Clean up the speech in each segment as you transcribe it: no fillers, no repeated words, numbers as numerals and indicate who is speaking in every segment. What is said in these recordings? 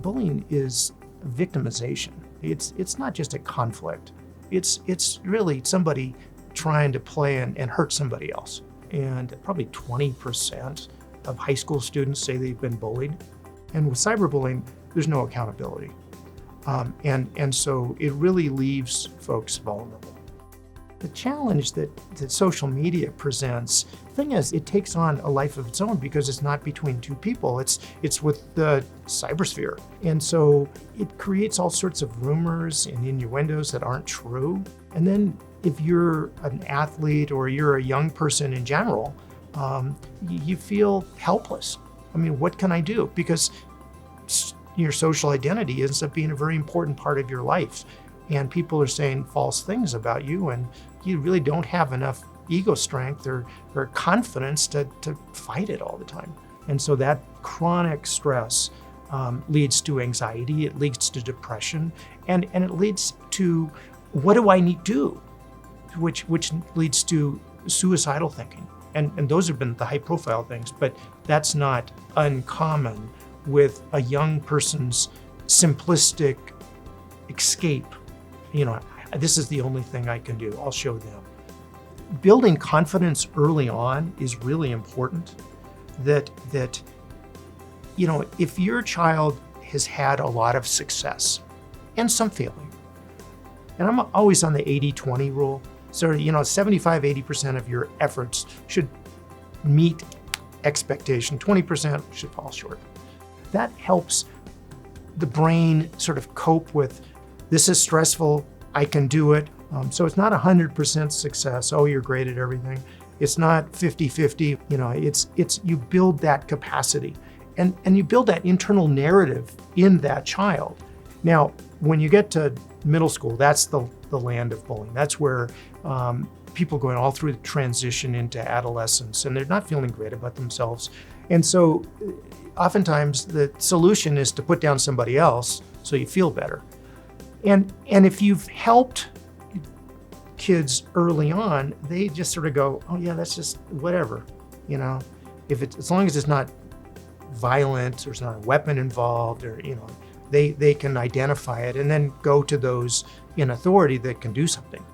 Speaker 1: bullying is victimization. It's not just a conflict. It's really somebody trying to play and hurt somebody else. And probably 20% of high school students say they've been bullied. And with cyberbullying, there's no accountability. And so it really leaves folks vulnerable. The challenge that social media presents, the thing is, it takes on a life of its own because it's not between two people, it's with the cybersphere. And so it creates all sorts of rumors and innuendos that aren't true. And then if you're an athlete or you're a young person in general, you feel helpless. I mean, what can I do? Because your social identity ends up being a very important part of your life. And people are saying false things about you, and you really don't have enough ego strength or confidence to fight it all the time. And so that chronic stress leads to anxiety, it leads to depression, and it leads to, what do I need to do? Which leads to suicidal thinking. And those have been the high profile things, but that's not uncommon with a young person's simplistic escape. You know, this is the only thing I can do, I'll show them. Building confidence early on is really important. That you know, if your child has had a lot of success and some failure, and I'm always on the 80-20 rule, so you know, 75-80% of your efforts should meet expectation, 20% should fall short. That helps the brain sort of cope with, this is stressful, I can do it. So it's not 100% success, oh, you're great at everything. It's not 50-50, you know, it's you build that capacity and you build that internal narrative in that child. Now, when you get to middle school, that's the land of bullying. That's where people going all through the transition into adolescence, and they're not feeling great about themselves. And so oftentimes the solution is to put down somebody else so you feel better. And if you've helped kids early on, they just sort of go, oh yeah, that's just whatever, you know. As long as it's not violent, there's not a weapon involved, or you know, they can identify it and then go to those in authority that can do something.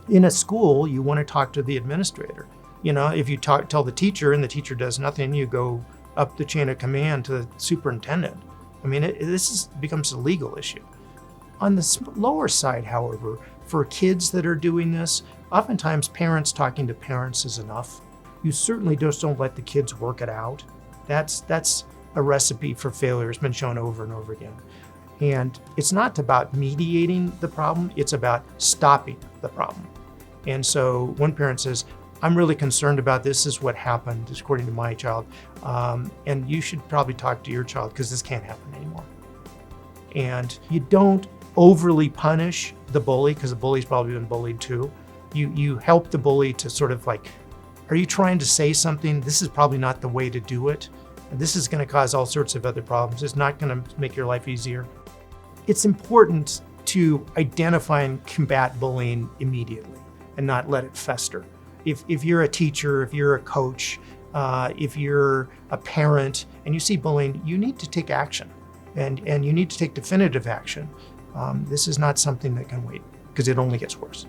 Speaker 1: In a school, you want to talk to the administrator. You know, if you tell the teacher and the teacher does nothing, you go up the chain of command to the superintendent. I mean, this becomes a legal issue. On the lower side, however, for kids that are doing this, oftentimes parents talking to parents is enough. You certainly just don't let the kids work it out. That's a recipe for failure. It's been shown over and over again. And it's not about mediating the problem, it's about stopping the problem. And so one parent says, I'm really concerned about this is what happened, according to my child, and you should probably talk to your child because this can't happen anymore. And you don't overly punish the bully, because the bully's probably been bullied too. You help the bully to sort of like, are you trying to say something? This is probably not the way to do it. And this is going to cause all sorts of other problems. It's not going to make your life easier. It's important to identify and combat bullying immediately and not let it fester. If you're a teacher, if you're a coach, if you're a parent and you see bullying, you need to take action and you need to take definitive action. This is not something that can wait because it only gets worse.